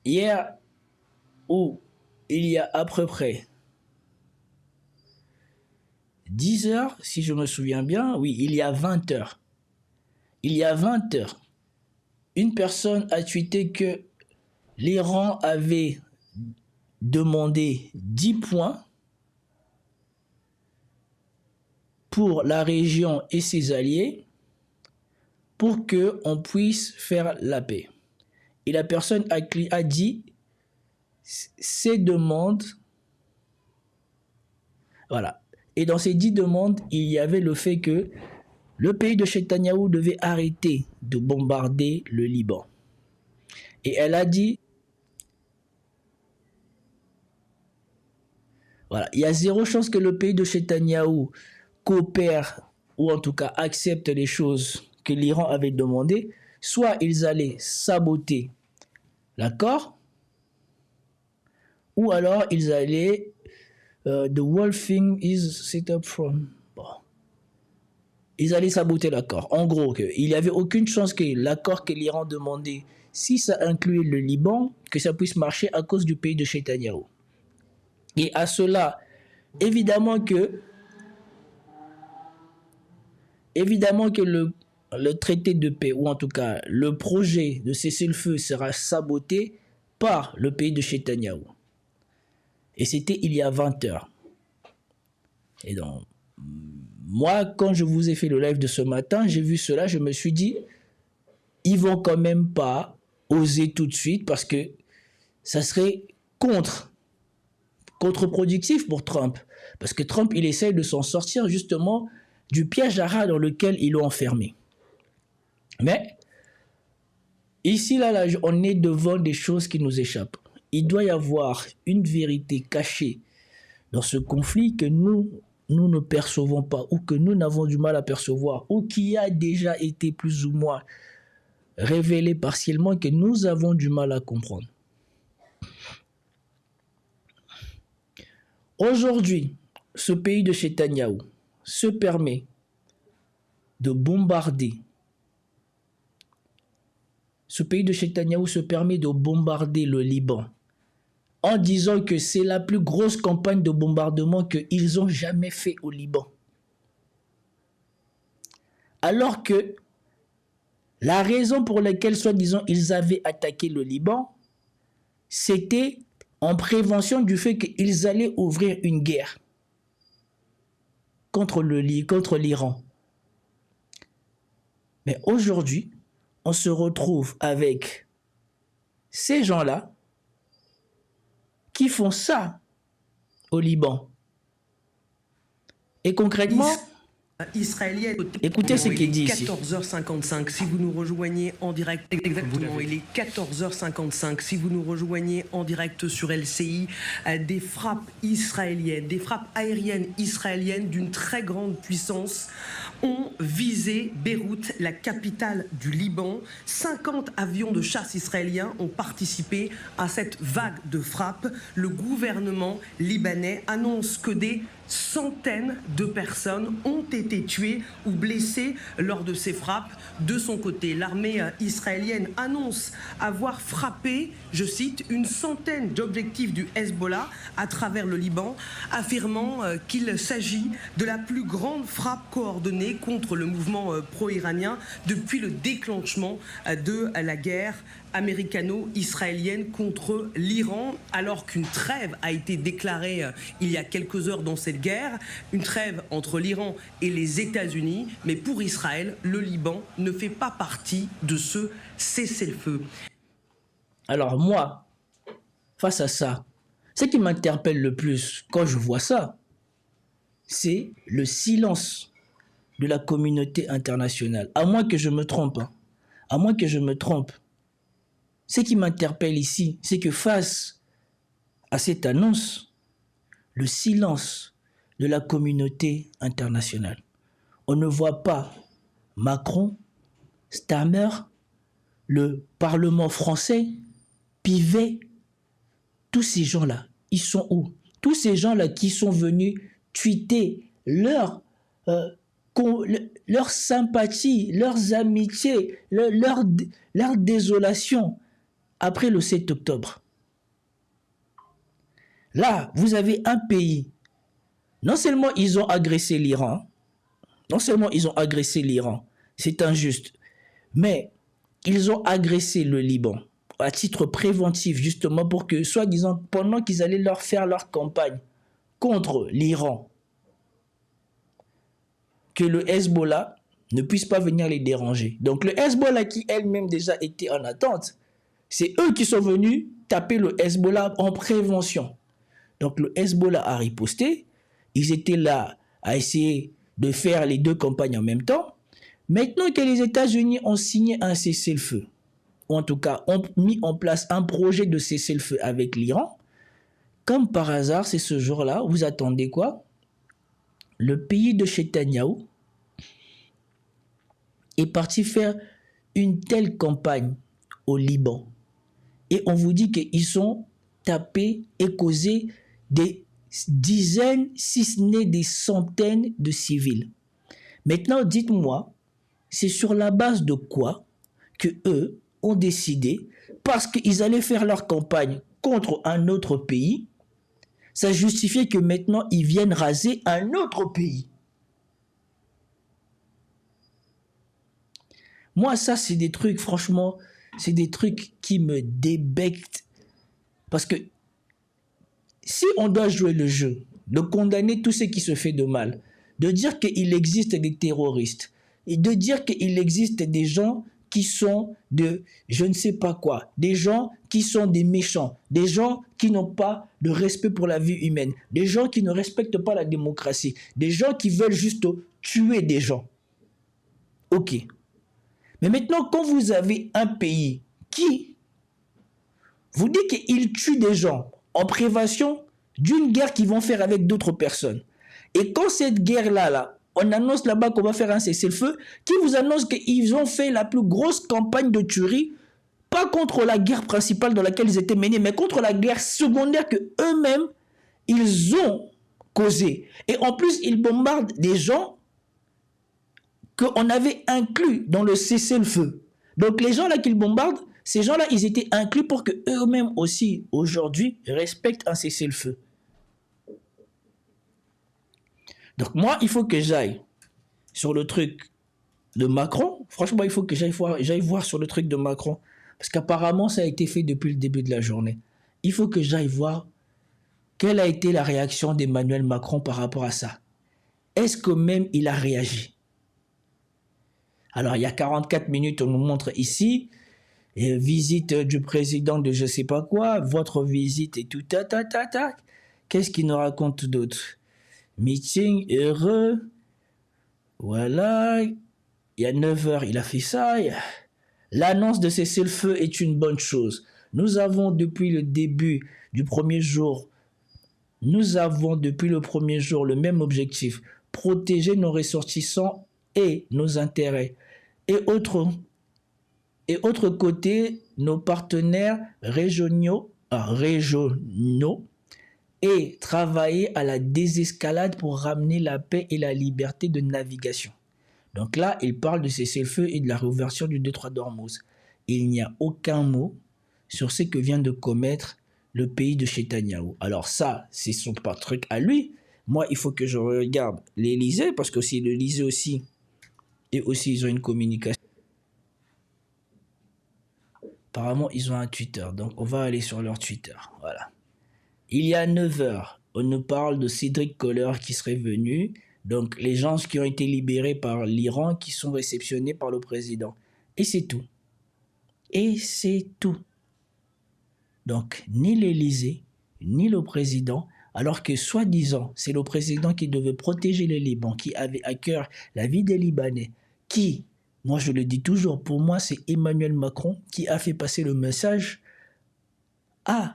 hier, ou il y a à peu près 10 heures, si je me souviens bien, oui, il y a 20 heures. Il y a 20 heures, une personne a tweeté que l'Iran avait demandé 10 points pour la région et ses alliés pour qu'on puisse faire la paix. Et la personne a dit ces demandes, voilà. Et dans ces 10 demandes, il y avait le fait que le pays de Netanyahou devait arrêter de bombarder le Liban. Et elle a dit, voilà, il y a zéro chance que le pays de Netanyahou coopère ou en tout cas accepte les choses que l'Iran avait demandées. Soit ils allaient saboter l'accord, ou alors ils allaient the whole thing is set up from. Bon. Ils allaient saboter l'accord. En gros, il n'y avait aucune chance que l'accord que l'Iran demandait, si ça incluait le Liban, que ça puisse marcher à cause du pays de Netanyahou. Et à cela, évidemment que le traité de paix, ou en tout cas le projet de cessez-le-feu sera saboté par le pays de Netanyahou. Et c'était il y a 20 heures. Et donc, moi, quand je vous ai fait le live de ce matin, j'ai vu cela, je me suis dit, ils vont quand même pas oser tout de suite parce que ça serait contre-productif pour Trump. Parce que Trump, il essaye de s'en sortir justement du piège à rats dans lequel ils l'ont enfermé. Mais ici, là, on est devant des choses qui nous échappent. Il doit y avoir une vérité cachée dans ce conflit que nous ne percevons pas ou que nous n'avons du mal à percevoir ou qui a déjà été plus ou moins révélé partiellement que nous avons du mal à comprendre. Aujourd'hui, ce pays de Netanyahou se permet de bombarder. Ce pays de Netanyahou se permet de bombarder le Liban en disant que c'est la plus grosse campagne de bombardement qu'ils ont jamais fait au Liban. Alors que la raison pour laquelle, soi-disant, ils avaient attaqué le Liban, c'était en prévention du fait qu'ils allaient ouvrir une guerre contre l'Iran. Mais aujourd'hui, on se retrouve avec ces gens-là qui font ça au Liban. Et concrètement, israélienne. Écoutez ce qu'il dit ici. 14h55, si vous nous rejoignez en direct, exactement, il est 14h55, si vous nous rejoignez en direct sur LCI, des frappes israéliennes, des frappes aériennes israéliennes d'une très grande puissance ont visé Beyrouth, la capitale du Liban. 50 avions de chasse israéliens ont participé à cette vague de frappes. Le gouvernement libanais annonce que des centaines de personnes ont été tuées ou blessées lors de ces frappes. De son côté, l'armée israélienne annonce avoir frappé, je cite, une centaine d'objectifs du Hezbollah à travers le Liban, affirmant qu'il s'agit de la plus grande frappe coordonnée contre le mouvement pro-iranien depuis le déclenchement de la guerre américano-israélienne contre l'Iran, alors qu'une trêve a été déclarée il y a quelques heures dans cette guerre, une trêve entre l'Iran et les États-Unis, mais pour Israël, le Liban ne fait pas partie de ce cessez-le-feu. Alors moi, face à ça, ce qui m'interpelle le plus quand je vois ça, c'est le silence de la communauté internationale. À moins que je me trompe, hein. À moins que je me trompe. Ce qui m'interpelle ici, c'est que face à cette annonce, le silence de la communauté internationale. On ne voit pas Macron, Starmer, le Parlement français, Pivet, tous ces gens-là, ils sont où? Tous ces gens-là qui sont venus tweeter leur sympathie, leurs amitiés, leur désolation après le 7 octobre. Là, vous avez un pays, non seulement ils ont agressé l'Iran, c'est injuste, mais ils ont agressé le Liban à titre préventif, justement pour que, soi-disant, pendant qu'ils allaient leur faire leur campagne contre l'Iran, que le Hezbollah ne puisse pas venir les déranger. Donc le Hezbollah qui elle-même déjà était en attente, c'est eux qui sont venus taper le Hezbollah en prévention. Donc le Hezbollah a riposté, ils étaient là à essayer de faire les deux campagnes en même temps. Maintenant que les États-Unis ont signé un cessez-le-feu, ou en tout cas ont mis en place un projet de cessez-le-feu avec l'Iran, comme par hasard, c'est ce jour-là, vous attendez quoi? Le pays de Netanyahou est parti faire une telle campagne au Liban. Et on vous dit qu'ils ont tapé et causé des dizaines, si ce n'est des centaines de civils. Maintenant, dites-moi, c'est sur la base de quoi que eux ont décidé, parce qu'ils allaient faire leur campagne contre un autre pays, ça justifiait que maintenant ils viennent raser un autre pays. Moi, ça, c'est des trucs, franchement, c'est des trucs qui me débectent. Parce que si on doit jouer le jeu, de condamner tout ce qui se fait de mal, de dire qu'il existe des terroristes, et de dire qu'il existe des gens qui sont de je ne sais pas quoi, des gens qui sont des méchants, des gens qui n'ont pas de respect pour la vie humaine, des gens qui ne respectent pas la démocratie, des gens qui veulent juste tuer des gens. Ok. Mais maintenant, quand vous avez un pays qui vous dit qu'il tue des gens en prévention d'une guerre qu'ils vont faire avec d'autres personnes, et quand cette guerre-là, on annonce là-bas qu'on va faire un cessez-le-feu, qui vous annonce qu'ils ont fait la plus grosse campagne de tuerie, pas contre la guerre principale dans laquelle ils étaient menés, mais contre la guerre secondaire que eux-mêmes, ils ont causée. Et en plus, ils bombardent des gens qu'on avait inclus dans le cessez-le-feu. Donc les gens là qu'ils bombardent, ces gens-là, ils étaient inclus pour que eux-mêmes aussi, aujourd'hui, respectent un cessez-le-feu. Donc moi, il faut que j'aille sur le truc de Macron. Franchement, il faut que j'aille voir sur le truc de Macron. Parce qu'apparemment, ça a été fait depuis le début de la journée. Il faut que j'aille voir quelle a été la réaction d'Emmanuel Macron par rapport à ça. Est-ce que même il a réagi? Alors, il y a 44 minutes, on nous montre ici, visite du président de je sais pas quoi, votre visite et tout, Qu'est-ce qu'il nous raconte d'autre? Meeting heureux. Voilà. Il y a 9 heures, il a fait ça. L'annonce de cessez-le-feu est une bonne chose. Nous avons depuis le début du premier jour, le même objectif. Protéger nos ressortissants et nos intérêts. Et autre côté, nos partenaires régionaux et travailler à la désescalade pour ramener la paix et la liberté de navigation. Donc là, il parle de cessez-le-feu et de la réouverture du détroit d'Ormuz. Il n'y a aucun mot sur ce que vient de commettre le pays de Netanyahou. Alors ça, c'est son truc à lui. Moi, il faut que je regarde l'Élysée, parce que aussi l'Élysée aussi, et aussi ils ont une communication. Apparemment, ils ont un Twitter, donc on va aller sur leur Twitter. Voilà. Il y a 9 heures, on nous parle de Cédric Kohler qui serait venu. Donc, les gens qui ont été libérés par l'Iran, qui sont réceptionnés par le président. Et c'est tout. Et c'est tout. Donc, ni l'Élysée, ni le président, alors que soi-disant, c'est le président qui devait protéger les Liban, qui avait à cœur la vie des Libanais, qui, moi je le dis toujours, pour moi c'est Emmanuel Macron qui a fait passer le message à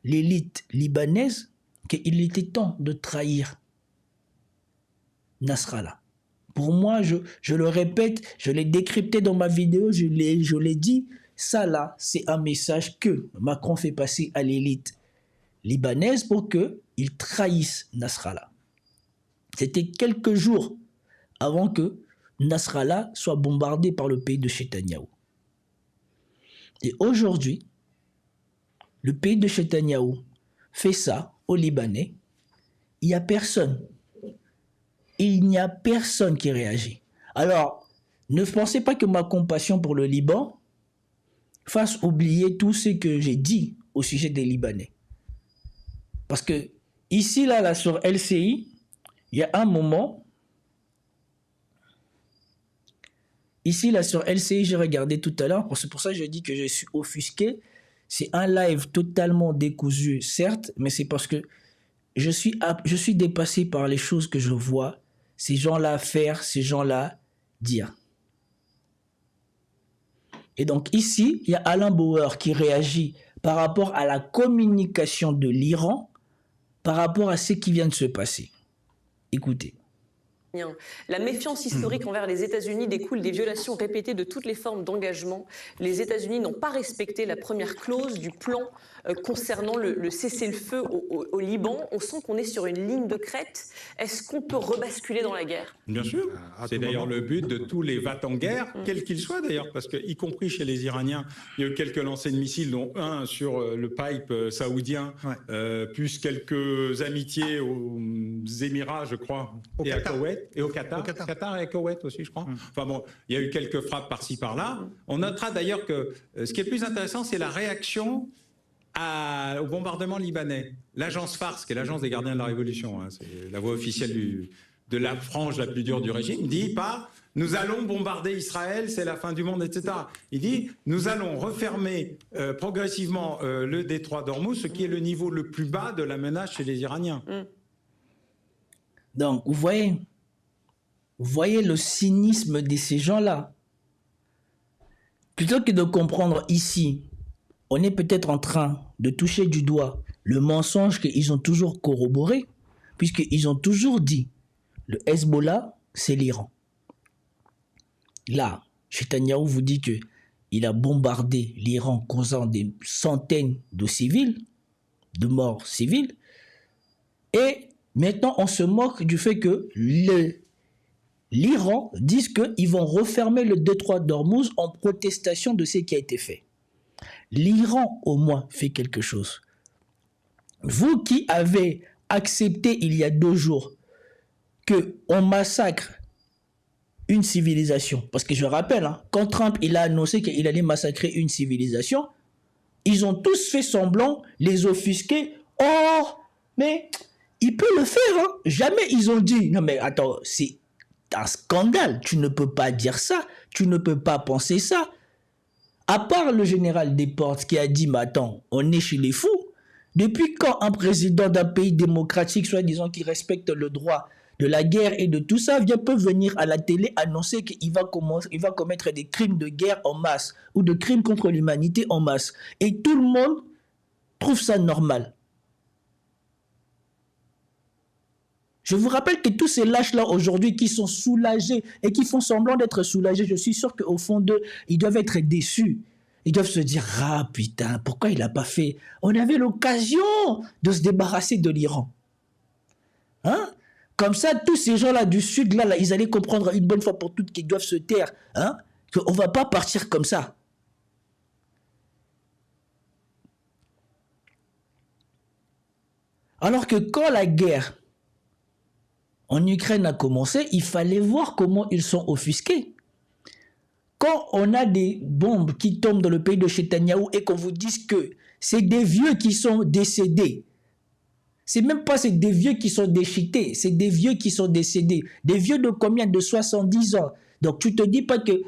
l'élite libanaise qu'il était temps de trahir Nasrallah. Pour moi, je le répète, je l'ai décrypté dans ma vidéo, je l'ai dit, ça là, c'est un message que Macron fait passer à l'élite libanaise pour qu'ils trahissent Nasrallah. C'était quelques jours avant que Nasrallah soit bombardé par le pays de Netanyahou. Et aujourd'hui, le pays de Netanyahou fait ça aux Libanais, il n'y a personne. Il n'y a personne qui réagit. Alors, ne pensez pas que ma compassion pour le Liban fasse oublier tout ce que j'ai dit au sujet des Libanais. Parce que ici, là sur LCI, il y a un moment, ici, là sur LCI, j'ai regardé tout à l'heure, c'est pour ça que je dis que je suis offusqué. C'est un live totalement décousu, certes, mais c'est parce que je suis dépassé par les choses que je vois, ces gens-là faire, ces gens-là dire. Et donc ici, il y a Alain Bauer qui réagit par rapport à la communication de l'Iran, par rapport à ce qui vient de se passer. Écoutez. La méfiance historique envers les États-Unis découle des violations répétées de toutes les formes d'engagement. Les États-Unis n'ont pas respecté la première clause du plan concernant le cessez-le-feu au Liban. On sent qu'on est sur une ligne de crête. Est-ce qu'on peut rebasculer dans la guerre? Bien sûr. C'est d'ailleurs le but de tous les va-t-en-guerre, quels qu'ils soient d'ailleurs, parce que, y compris chez les Iraniens, il y a eu quelques lancers de missiles, dont un sur le pipe saoudien, plus quelques amitiés aux Émirats, je crois, et à Koweït. Et au Qatar. Qatar et à Koweït aussi, je crois. Enfin bon, il y a eu quelques frappes par-ci, par-là. On notera d'ailleurs que ce qui est plus intéressant, c'est la réaction au bombardement libanais. L'agence FARS, qui est l'agence des gardiens de la Révolution, hein, c'est la voix officielle de la frange la plus dure du régime, dit pas « nous allons bombarder Israël, c'est la fin du monde », etc. Il dit « nous allons refermer progressivement le détroit d'Ormuz, ce qui est le niveau le plus bas de la menace chez les Iraniens. » Donc, vous voyez le cynisme de ces gens-là. Plutôt que de comprendre ici, on est peut-être en train de toucher du doigt le mensonge qu'ils ont toujours corroboré, puisqu'ils ont toujours dit le Hezbollah, c'est l'Iran. Là, Netanyahou vous dit qu'il a bombardé l'Iran causant des centaines de civils, de morts civiles, et maintenant on se moque du fait que l'Iran dit qu'ils vont refermer le détroit d'Ormuz en protestation de ce qui a été fait. L'Iran, au moins, fait quelque chose. Vous qui avez accepté il y a 2 jours qu'on massacre une civilisation, parce que je rappelle, hein, quand Trump il a annoncé qu'il allait massacrer une civilisation, ils ont tous fait semblant, les offusquer. Oh, mais il peut le faire. Hein. Jamais ils ont dit, non mais attends, c'est un scandale, tu ne peux pas dire ça, tu ne peux pas penser ça. À part le général Desportes qui a dit, mais attends, on est chez les fous. Depuis quand un président d'un pays démocratique, soi-disant qui respecte le droit de la guerre et de tout ça, peut venir à la télé annoncer qu'il va commettre des crimes de guerre en masse ou de crimes contre l'humanité en masse. Et tout le monde trouve ça normal. Je vous rappelle que tous ces lâches-là aujourd'hui qui sont soulagés et qui font semblant d'être soulagés, je suis sûr qu'au fond d'eux, ils doivent être déçus. Ils doivent se dire « Ah putain, pourquoi il n'a pas fait? On avait l'occasion de se débarrasser de l'Iran. » Hein? Comme ça, tous ces gens-là du Sud, là, ils allaient comprendre une bonne fois pour toutes qu'ils doivent se taire. Hein? Qu'on ne va pas partir comme ça. Alors que quand la guerre en Ukraine a commencé, il fallait voir comment ils sont offusqués. Quand on a des bombes qui tombent dans le pays de Netanyahou et qu'on vous dise que c'est des vieux qui sont décédés, c'est même pas des vieux qui sont déchiquetés, c'est des vieux qui sont décédés. Des vieux de combien? De 70 ans. Donc tu te dis pas que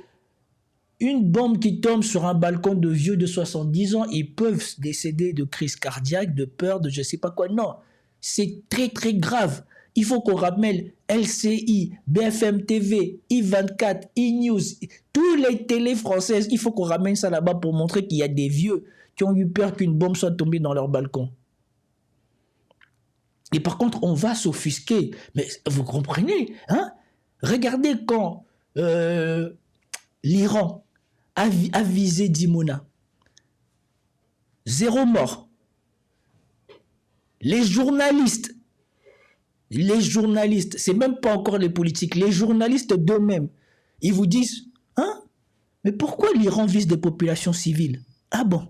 une bombe qui tombe sur un balcon de vieux de 70 ans, ils peuvent décéder de crise cardiaque, de peur, de je sais pas quoi. Non, c'est très très grave. Il faut qu'on rappelle LCI, BFM TV, I24, E-News, tous les télés françaises, il faut qu'on ramène ça là-bas pour montrer qu'il y a des vieux qui ont eu peur qu'une bombe soit tombée dans leur balcon. Et par contre, on va s'offusquer. Mais vous comprenez, hein? Regardez quand l'Iran a visé Dimona. 0 mort. Les journalistes, c'est même pas encore les politiques, les journalistes d'eux-mêmes, ils vous disent, hein? Mais pourquoi l'Iran vise des populations civiles? Ah bon?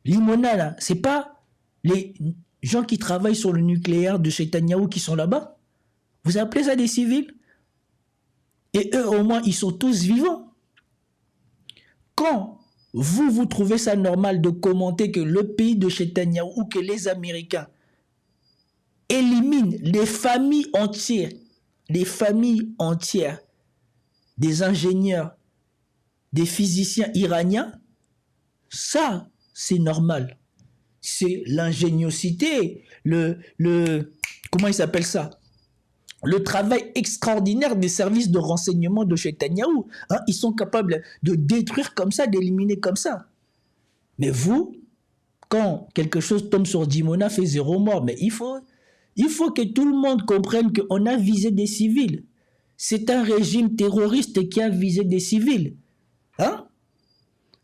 Limona, là, c'est pas les gens qui travaillent sur le nucléaire de Netanyahou qui sont là-bas. Vous appelez ça des civils? Et eux, au moins, ils sont tous vivants. Quand vous trouvez ça normal de commenter que le pays de Netanyahou ou que les Américains éliminent les familles entières des ingénieurs, des physiciens iraniens, ça, c'est normal. C'est l'ingéniosité, comment il s'appelle ça? Le travail extraordinaire des services de renseignement de Netanyahou. Hein, ils sont capables de détruire comme ça, d'éliminer comme ça. Mais vous, quand quelque chose tombe sur Dimona, fait 0 mort. Mais il faut que tout le monde comprenne qu'on a visé des civils. C'est un régime terroriste qui a visé des civils. Hein?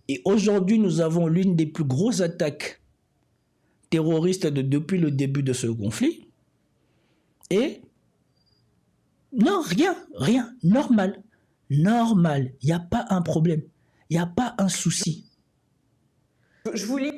Et aujourd'hui, nous avons l'une des plus grosses attaques terroristes depuis le début de ce conflit. Et non, rien, normal. Il n'y a pas un problème, il n'y a pas un souci. Je vous lis